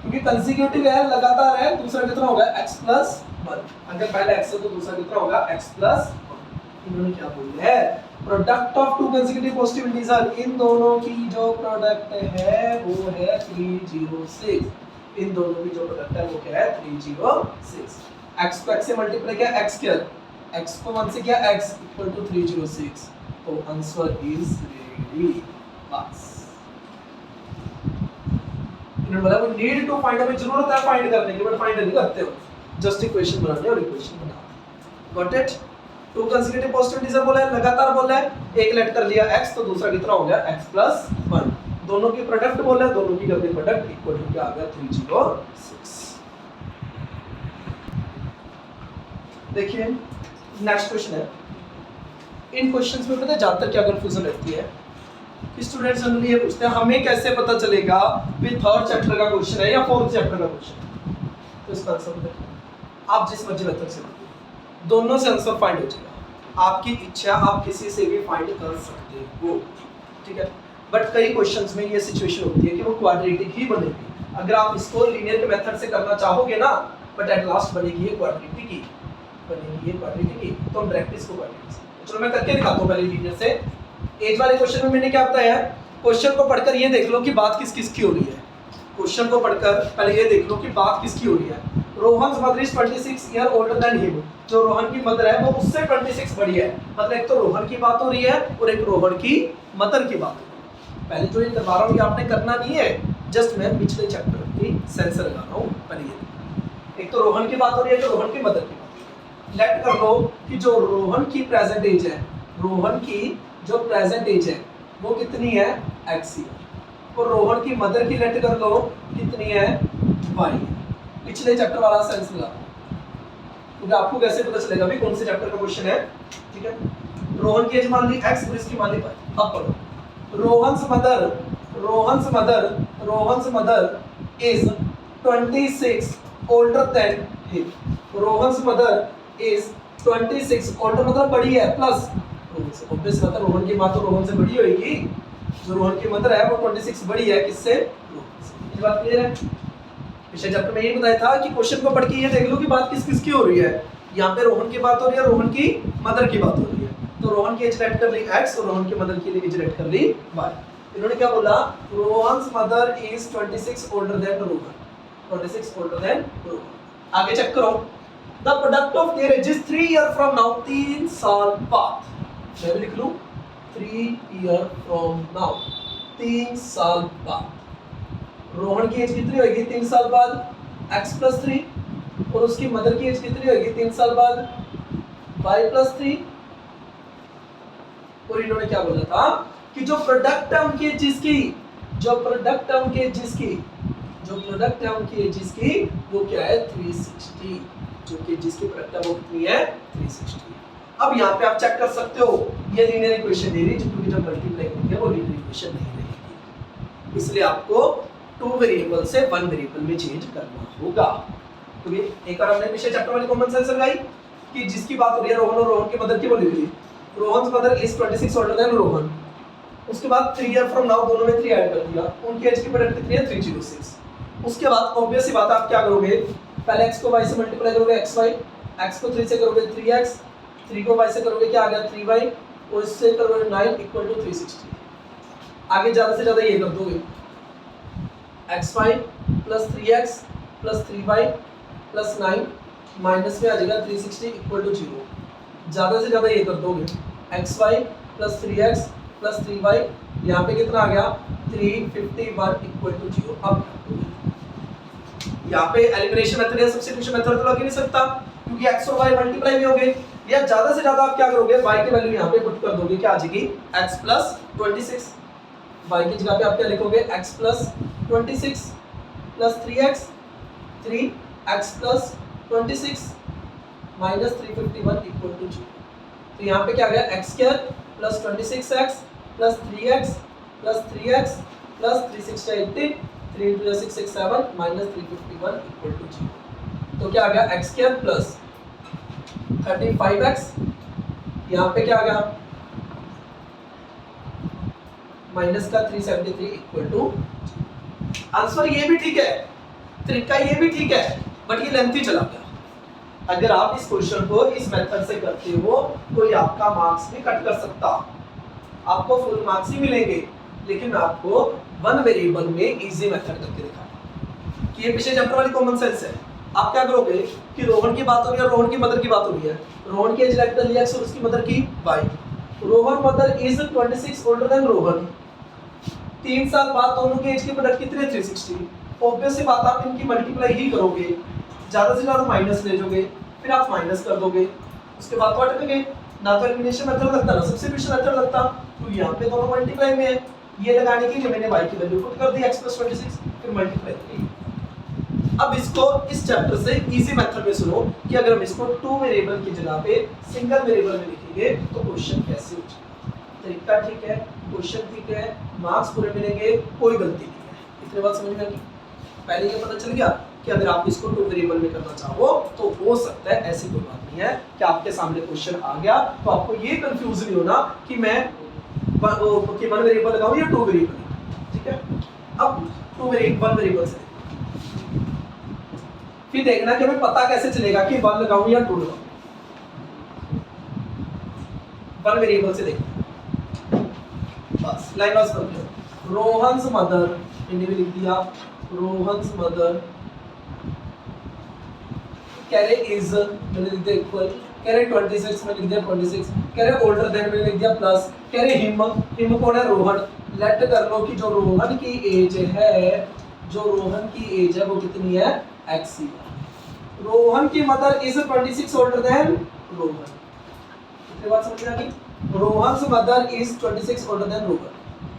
क्योंकि कंसेक्यूटिव है लगातार है, दूसरा कितना होगा x + 1, अगर पहला x है तो दूसरा कितना होगा x + 1। इन्होंने क्या बोला है, product of 2 consecutive positive integer, इन दोनों की जो प्रोडक्ट है वो है 306, इन दोनों की जो प्रोडक्ट है वो क्या है 306, x को x से मल्टीप्लाई किया x किया, x को 1 से किया x इक्वल टू 306, तो आंसर इज रेडी, बस। इन्होंने बोला वो नीड टू फाइंड, हमें जरूरत है फाइंड करने की, बट फाइंड नहीं करते हो, जस्ट इक्वेशन बनानी और इक्वेशन बनाओ, got it. 2 consecutive positive integer बोला है, लगातार बोला है, एक लेट कर लिया x, तो दूसरा कितना हो गया x + 1, दोनों की प्रोडक्ट बोला है, दोनों की कर दी प्रोडक्ट इक्वल टू क्या आ गया 306। देखिए नेक्स्ट क्वेश्चन है, इन क्वेश्चंस में पता है ज्यादातर क्या कंफ्यूजन रहती है कि स्टूडेंट्स जनरली ये पूछते हैं हमें कैसे पता चलेगा कि 3rd चैप्टर का क्वेश्चन है या 4th चैप्टर का क्वेश्चन है, तो इसका आंसर देखिए, आप जिस मर्जी मेथड से दोनों से आंसर फाइंड हो जाएगा, आपकी इच्छा, आप किसी से भी फाइंड कर सकते हो, ठीक है। बट कई क्वेश्चंस में ये सिचुएशन होती है कि वो क्वाड्रेटिक ही बनेगी, अगर आप इसको लीनियर के मेथड से करना चाहोगे ना, बट एट लास्ट बनेगी ये क्वाड्रेटिक ही बनेगी, ये क्वाड्रेटिक ही, तो हम प्रैक्टिस को क्वाड्रेटिक से चलो मैं करके दिखाता हूँ पहले लीनियर से। एज वाले क्वेश्चन में मैंने क्या बताया, क्वेश्चन को पढ़कर ये देख लो कि बात किस किस की हो रही है। क्वेश्चन को पढ़कर पहले ये देख लो कि बात किसकी हो रही है। Rohan mother is 26 year older than him, जो रोहन की मदर है वो उससे 26 बड़ी है। मतलब एक तो रोहन की बात हो रही है और एक रोहन की मदर की बात हो रही है। पहले जो ये करवा रहा हूँ ये आपने करना नहीं है, जस्ट मैं पिछले चैप्टर की सेंस लगा रहा हूँ। पहले ये एक तो रोहन की बात हो रही है, जो रोहन की मदर की बात हो रही है। लेट कर लो कि जो रोहन की प्रेजेंट एज है, रोहन की जो प्रेजेंट एज है वो कितनी है, x ईयर, और रोहन की मदर की लेट कर लो कितनी है, y। पिछले चैप्टर वाला सेंस लगा, क्योंकि आपको कैसे पता चलेगा भी कौन से चैप्टर का क्वेश्चन है। ठीक है, रोहन की एज मान ली x और इसकी मान ली y। अब पढ़ो, Rohan's mother is 26 older than him. Rohan's mother is 26 older मतलब बड़ी है, प्लस ऑब्वियस बात है रोहन की मां तो रोहन से बड़ी होगी। जो रोहन की मदर है वो 26 बड़ी है किससे, रोहन से। ये बात क्लियर है। पिछले चैप्टर में यही बताया था कि क्वेश्चन को पढ़ के ये देख लो कि बात किस किस की हो रही है। यहाँ पे रोहन की बात हो रही है, रोहन की मदर की बात हो रही है। तो रोहन की एज लेट कर ली x और रोहन की मदर की एज लेट कर ली y। इन्होंने क्या बोला, Rohan's mother is 26 older than Rohan, 26 older than Rohan. आगे चेक करो, the product of their edges 3 year from now, 3 साल बाद। मैं भी लिख लूं 3 ईयर फ्रॉम नाउ, 3 साल बाद। रोहन की एज कितनी होगी 3 साल बाद, x + 3, और उसकी मदर की एज कितनी होगी 3 साल बाद, y + 3। और इन्होंने क्या बोला था कि जो प्रोडक्ट टर्म की जिसकी वो क्या है 360, जो कि जिसकी प्रोडक्ट टर्म वो कितनी है 360। अब यहाँ पे आप चेक कर सकते हो ये लीनियर इक्वेशन दे रही है, क्योंकि जब मल्टीप्लाई करेंगे वो लीनियर इक्वेशन नहीं रहेगी, इसलिए आपको 2 वेरिएबल से 1 वेरिएबल में चेंज करना होगा। तो ये एक बार हमने पिछले चैप्टर वाली कॉमन सेंस लगाई कि जिसकी बात हो रही है रोहन और रोहन की मदर की बोली हुई, Rohan's mother is 26 older than Rohan. उसके बाद 3 ईयर फ्रॉम नाउ, दोनों में 3 ऐड कर दिया, उनकी एज की प्रोडक्ट कितनी है 306। उसके बाद ऑब्वियस सी बात है आप क्या करोगे, पहले x को y से मल्टीप्लाई करोगे xy, x को 3 से करोगे 3x, 3 को y से करोगे क्या आ गया 3y, और इससे करोगे 9 = 360। आगे ज्यादा से ज्यादा ये कर दोगे xy + 3x + 3y + 9 माइनस में आ जाएगा 360 = 0। ज्यादा से ज्यादा ये कर दोगे xy + 3x + 3y, यहाँ पे कितना आ गया 351 = 0। अब यहाँ पे एलिमिनेशन मेथड या सब्स्टिट्यूशन मेथड तो लग ही नहीं सकता, क्योंकि x और y मल्टीप्लाई भी हो गए। या ज्यादा से ज्यादा आप क्या करोगे, y की वैल्यू यहाँ पे पुट कर दोगे, क्या आ जाएगी x + 26। y की जगह पे आप क्या लिखोगे x + 26 + 3x, 3x + 26 -351 = 0। तो यहाँ पे क्या आ गया x² + 26x + 3x + 3x + 360 18, 3 × 6 6 7 -351 = 0। तो क्या आ गया x² + 35x, यहाँ पे क्या आ गया माइनस का 373 = 0। आंसर ये भी ठीक है, तरीका ये भी ठीक है, बट ये लेंथी चला गया। अगर आप इस क्वेश्चन को इस मेथड से करते हो तो ये आपका मार्क्स भी कट कर सकता, आपको फुल मार्क्स ही मिलेंगे, लेकिन मैं आपको 1 वेरिएबल में इजी मेथड करके दिखाऊंगा कि ये पिछले चैप्टर वाली कॉमन सेंस है। आप क्या करोगे कि रोहन की बात हो रही है, रोहन की मदर की बात हो रही है, रोहन की एज लेट कर लिया और उसकी मदर की y। Rohan mother is 26 older than Rohan, 3 साल बाद दोनों की एज की प्रोडक्ट कितनी है 360। ऑब्वियस सी बात आप इनकी मल्टीप्लाई ही करोगे, ज्यादा से ज्यादा माइनस ले जाओगे, फिर आप माइनस कर दोगे, उसके बाद तो अटकेंगे ना, तो एलिमिनेशन मेथड लगता ना सब्स्टिट्यूशन मेथड लगता। तो यहाँ पे दोनों मल्टीप्लाई में है, ये लगाने के लिए मैंने y की वैल्यू पुट कर दी x + 26, फिर मल्टीप्लाई की। अब इसको इस चैप्टर से इजी मेथड में सुनो कि अगर हम इसको 2 वेरिएबल की जगह पे सिंगल वेरिएबल में लिखेंगे तो क्वेश्चन कैसे हो जाएगा। तरीका ठीक है, क्वेश्चन ठीक है, मार्क्स पूरे मिलेंगे, कोई गलती नहीं है। इतनी बात समझ में आ गई। पहले ये पता चल गया कि अगर आप इसको 2 वेरिएबल में करना चाहो तो हो सकता है, ऐसी कोई बात नहीं है कि आपके सामने क्वेश्चन आ गया तो आपको ये कंफ्यूज नहीं होना कि मैं 1 वेरिएबल लगाऊं या 2 वेरिएबल। ठीक है, अब 1 वेरिएबल से फिर देखना कि हमें पता कैसे चलेगा कि 1 लगाऊं या 2 लगाऊं। वन वेरिएबल से देखना बस। लाइन वाइज करते हो। रोहन्स मदर, मैंने भी लिख दिया रोहन्स मदर, कह रहे इज, मैंने लिख दिया इक्वल, कह रहे 26, मैंने लिख दिया 26, कह रहे ओल्डर देन, मैंने लिख दिया प्लस, कह रहे हिम, हिम कौन है रोहन, लेट कर लो कि जो रोहन की एज है, जो रोहन की एज है वो कितनी है x। रोहन की mother is 26 older than Rohan, इतनी बात समझ में आ गई। Rohan's mother is 26 older than Rohan,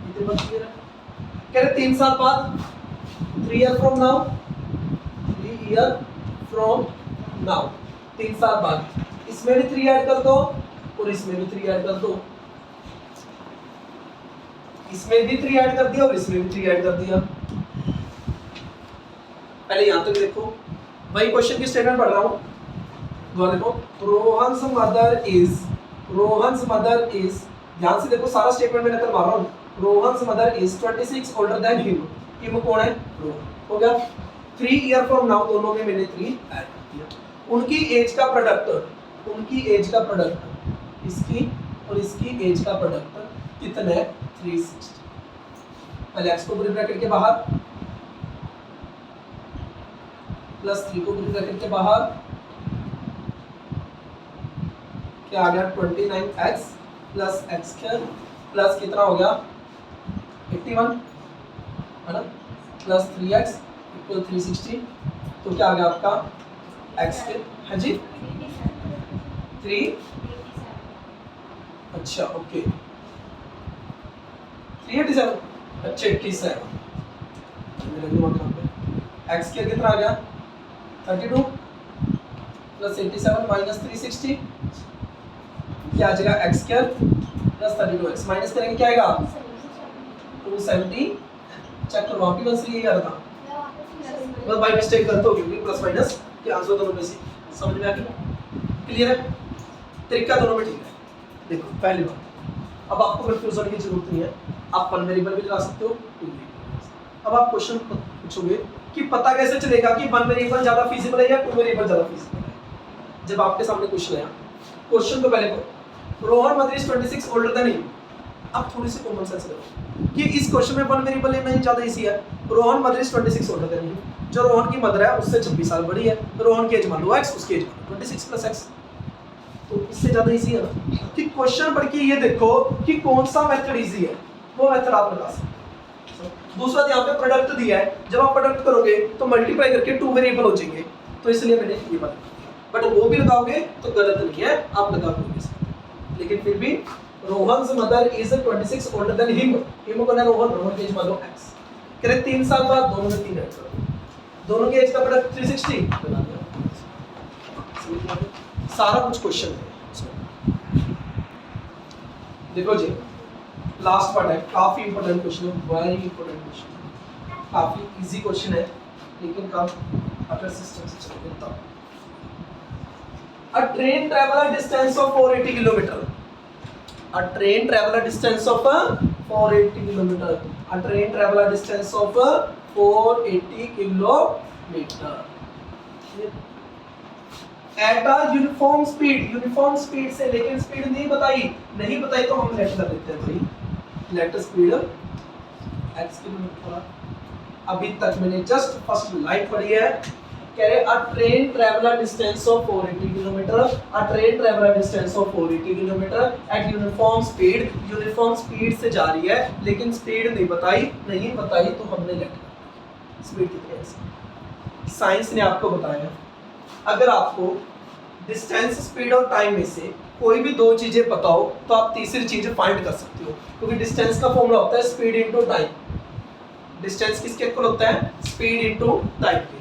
इतनी बात क्लियर है। कह रहे 3 साल बाद, 3 year from now, 3 year from now, 3 साल बाद, इसमें भी 3 ऐड कर दो और इसमें भी 3 ऐड कर दो, इसमें भी 3 ऐड कर दिया और इसमें भी 3 ऐड कर दिया। पहले यहां तक देखो, वही क्वेश्चन की स्टेटमेंट पढ़ रहा हूं, दोबारा देखो। Rohan's mother is, Rohan's mother is, ध्यान से देखो सारा स्टेटमेंट मैं नकल मार रहा हूं। Rohan's mother is 26 older than him, him कौन है रोहन, हो गया। 3 ईयर फ्रॉम नाउ, दोनों में मैंने 3 ऐड कर दिया। उनकी एज का प्रोडक्ट, उनकी एज का प्रोडक्ट, इसकी और इसकी एज का प्रोडक्ट कितना है 360। पहले x को पूरी ब्रैकेट के बाहर, प्लस 3 को पूरी ब्रैकेट के बाहर, क्या आ गया 29x plus x square plus कितना हो गया 81 है ना, प्लस 3x इक्वल 360, तो क्या आ गया आपका x स्क्वायर है जी 3, अच्छा ओके 387, अच्छा 87, मेरे दिमाग में x स्क्वायर कितना आ गया 32 प्लस 87 माइनस 360, क्या आ जाएगा x square plus 32x, minus करेंगे क्या आएगा 270, चेक करो वहां भी बस यही आ रहा था, बस बाय मिस्टेक गलत हो गई, प्लस माइनस के आंसर दोनों में से समझ में आ गया, क्लियर है, तरीका दोनों में ठीक है। देखो पहली बात, अब आपको कंफ्यूजन की जरूरत नहीं है, आप वन वेरिएबल भी लगा सकते हो, टू वेरिएबल। अब आप क्वेश्चन पूछोगे कि पता कैसे चलेगा कि वन वेरिएबल ज्यादा फीजिबल है या टू वेरिएबल ज्यादा फीजिबल है। जब आपके सामने क्वेश्चन आया, क्वेश्चन को पहले पढ़ो, Rohan mother is 26 older than him. अब थोड़ी सी कॉमन सेंस लगाओ कि इस क्वेश्चन में वन वेरिएबल लेना ही ज्यादा इजी है। Rohan mother is 26 older than him, जो रोहन की मदर है उससे 26 साल बड़ी है, रोहन की एज मान लो x, उसकी एज मान लो 26 प्लस x, तो इससे ज्यादा इजी है ना कि क्वेश्चन पढ़ के ये देखो कि कौन सा मेथड इजी है, वो मेथड आप लगा सकते हो। दूसरा यहाँ पे प्रोडक्ट दिया है, जब आप प्रोडक्ट करोगे तो मल्टीप्लाई करके टू वेरिएबल हो जाएंगे, तो इसलिए मैंने ये बात की, बट वो भी लगाओगे तो गलत नहीं है, आप लगा दोगे, लेकिन फिर भी Rohan's mother is 26 older than him, him कौन है रोहन, रोहन की एज मान लो x, कह रहे 3 साल बाद दोनों में 3 ऐड करो, दोनों की एज का प्रोडक्ट 360 लगा दिया, सारा कुछ क्वेश्चन है। देखो जी लास्ट पार्ट है, काफी इंपॉर्टेंट क्वेश्चन है, वेरी इंपॉर्टेंट क्वेश्चन, काफी इजी क्वेश्चन है, लेकिन कब अगर सिस्टम से चलोगे तब। A train travel a distance of 480 kilometer. A train travel a distance of 480 kilometer. A train travel a distance of 480 kilometer. At a uniform speed, uniform speed से, लेकिन स्पीड नहीं बताई तो हम लेट कर देते हैं भाई, लेट स्पीड x किलोमीटर। अभी तक मैंने जस्ट फर्स्ट लाइन पढ़ी है, कह रहे a train travel a distance of 480 kilometer, a train travel a distance of 480 kilometer at uniform speed, uniform speed से जा रही है, लेकिन स्पीड नहीं बताई तो हमने लेट कर, स्पीड कितनी है साइंस ने आपको बताया। अगर आपको डिस्टेंस, स्पीड और टाइम में से कोई भी दो चीजें पता हो तो आप तीसरी चीज फाइंड कर सकते हो, क्योंकि डिस्टेंस का फॉर्मूला होता है स्पीड इनटू टाइम। डिस्टेंस किसके इक्वल होता है, स्पीड इनटू टाइम के।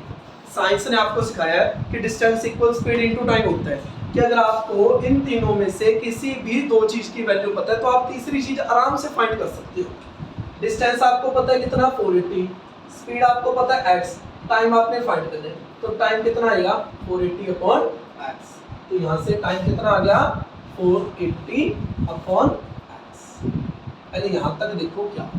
साइंस ने आपको सिखाया है कि distance equal speed into time होता है, कि अगर आपको इन तीनों में से किसी भी दो चीज की वैल्यू पता है तो आप तीसरी चीज आराम से फाइंड कर सकते हो। डिस्टेंस आपको पता है कितना 480, स्पीड आपको पता है x, टाइम आपने फाइंड करना है, तो टाइम कितना आएगा 480 अपॉन x, तो यहाँ से टाइम कितना आ गया 480 अपॉन x। पहले यहाँ तक देखो क्या,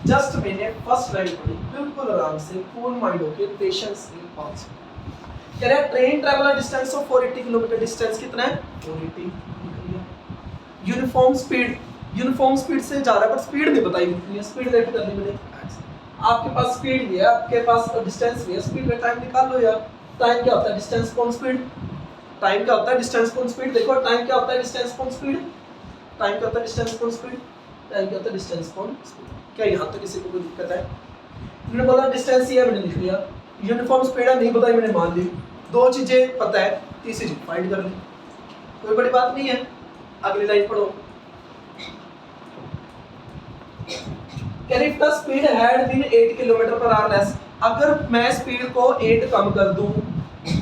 जस्ट मैंने फर्स्ट लाइन पढ़ी, बिल्कुल आराम से कूल माइंड होके पेशेंस से पास। कह रहा है train travel distance of 480 kilometre, distance कितना है 480, यूनिफॉर्म स्पीड से जा रहा है, पर स्पीड नहीं बताई कितनी है, स्पीड लेट कर दी मैंने। आपके पास स्पीड भी है, आपके पास डिस्टेंस भी है, स्पीड में टाइम निकाल लो यार। टाइम क्या होता है, डिस्टेंस अपॉन स्पीड। टाइम क्या होता है, डिस्टेंस अपॉन स्पीड। देखो टाइम क्या होता है, डिस्टेंस अपॉन स्पीड। टाइम क्या होता है, डिस्टेंस अपॉन स्पीड। टाइम क्या होता है, डिस्टेंस अपॉन स्पीड। क्या यहाँ तो किसी को कोई दिक्कत है? मैंने बोला डिस्टेंस ही है, मैंने लिख लिया। यूनिफॉर्म स्पीड है, नहीं बताई मैंने, मान ली। दो चीजें पता है, तीसरी चीज फाइंड कर ली, कोई बड़ी बात नहीं है। अगली लाइन पढ़ो। if the speed had been 8 kilometre per hour less, अगर मैं स्पीड को 8 कम कर दूं,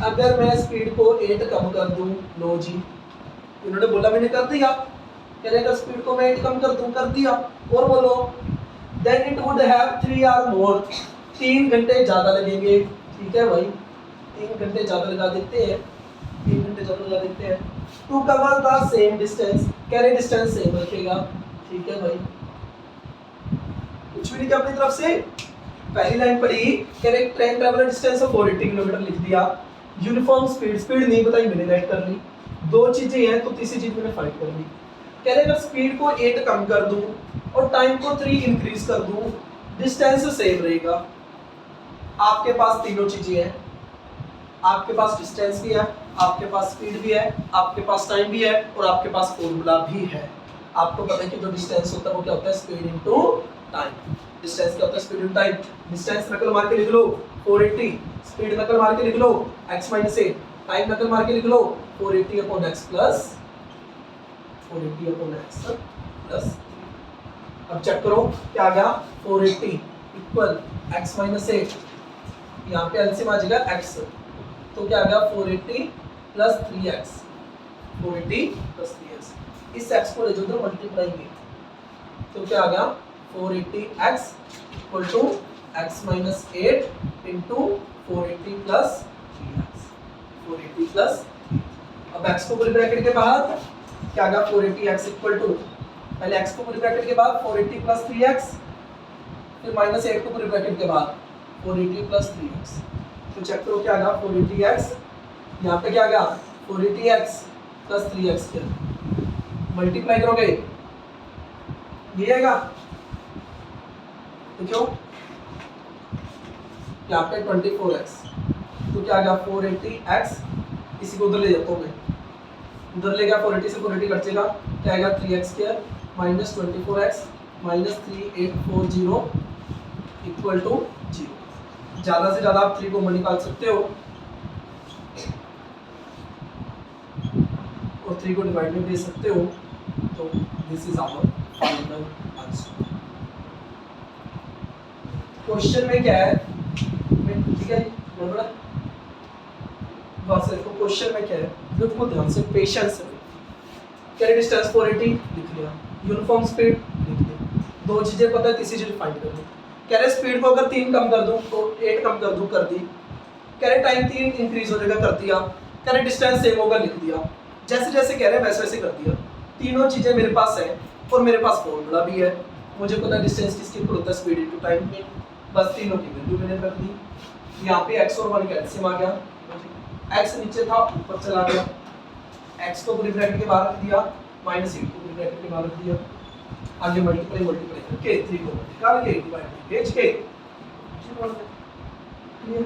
अगर मैं स्पीड को 8 कम कर दूं, लो जी, इन्होंने बोला मैंने कर दिया। कह रहे अगर स्पीड को मैं 8 कम कर दूं, कर दिया। और बोलो then it would have 3 hour more, 3 घंटे ज्यादा लगेंगे। ठीक है भाई, 3 घंटे ज्यादा लगा देते हैं, 3 घंटे ज्यादा लगा देते हैं। To cover the same distance, कह रहे डिस्टेंस सेम रखेगा। ठीक है भाई, कुछ भी नहीं किया अपनी तरफ से। पहली लाइन पढ़ी, कह रहे train traveller distance of 480 kilometre लिख दिया। यूनिफॉर्म स्पीड नहीं बताई मैंने, राइट कर ली। दो चीजें हैं तो तीसरी चीज मैंने फाइंड कर ली। कह रहे अगर स्पीड को 8 कम कर दूं और टाइम को 3 इंक्रीज कर दूं, डिस्टेंस सेम रहेगा। आपके पास तीनों चीजें हैं, आपके पास डिस्टेंस भी है, आपके पास स्पीड भी है, आपके पास टाइम भी है, और आपके पास फॉर्मूला भी है। आपको पता है कि जो डिस्टेंस होता है वो क्या होता है, स्पीड इनटू टाइम। डिस्टेंस क्या होता है, स्पीड इनटू टाइम। डिस्टेंस नकल मार के लिख लो 480, स्पीड नकल मार के लिख लो x - 8, टाइम नकल मार के लिख लो 480 upon x plus 480 upon x plus. अब चेक करो क्या आ गया, 480 इक्वल x - 8, यहाँ पे एलसीएम आ जाएगा x, तो क्या आ गया 480 प्लस 3x, 480 प्लस 3x। इस x को ले जाओ तो मल्टीप्लाई में, तो क्या आ गया 480x equal to x - 8 into 480 plus 3x, 480 plus. अब x को पूरी ब्रैकेट के बाद क्या आ गया 480x इक्वल टू, पहले x को पूरी ब्रैकेट के बाद 480 प्लस 3x, फिर -8 को पूरी ब्रैकेट के बाद 480 प्लस 3x। तो चेक करो क्या आ गया 480x, यहाँ पे क्या आ गया 480x प्लस 3x के मल्टीप्लाई करोगे ये आएगा। देखो यहाँ पे 24x, तो क्या आ गया 480x, इसी को उधर ले जाता हूँ मैं, उधर ले गया 480 से 480 कट जाएगा, क्या आएगा 3x² minus 24x minus 3840 equal to 0। ज़्यादा से ज़्यादा आप 3 को निकाल सकते हो और 3 को डिवाइड में दे सकते हो, तो this is our final answer. Question में क्या है, ठीक है बड़ा बस देखो क्वेश्चन में क्या है, बिल्कुल ध्यान से पेशेंस से। कैरेट डिस्टेंस 480 लिख लिया, यूनिफॉर्म स्पीड लिख लिया, दो चीजें पता है, तीसरी चीज फाइंड कर दी। कैरेट स्पीड को अगर 3 कम कर दूं तो 8 कम कर दूं, कर दी। कैरेट टाइम 3 इंक्रीज हो जाएगा, कर दिया। कैरेट डिस्टेंस सेम होगा, लिख दिया। जैसे जैसे कह रहे हैं वैसे वैसे कर दिया। तीनों चीजें मेरे पास है और मेरे पास फॉर्मूला भी है, मुझे पता है डिस्टेंस किसके इक्वल होता है, स्पीड इनटू टाइम में। बस तीनों की वैल्यू मैंने रख दी। यहाँ पे x और 1 का एलसीएम आ गया, x नीचे था ऊपर चला गया, x को पूरी ब्रैकेट के बाहर रख दिया, माइनस 8 को पूरी ब्रैकेट के बाहर रख दिया, आगे मल्टीप्लाई करके 3 को निकाल के डिवाइड भेज के क्लियर।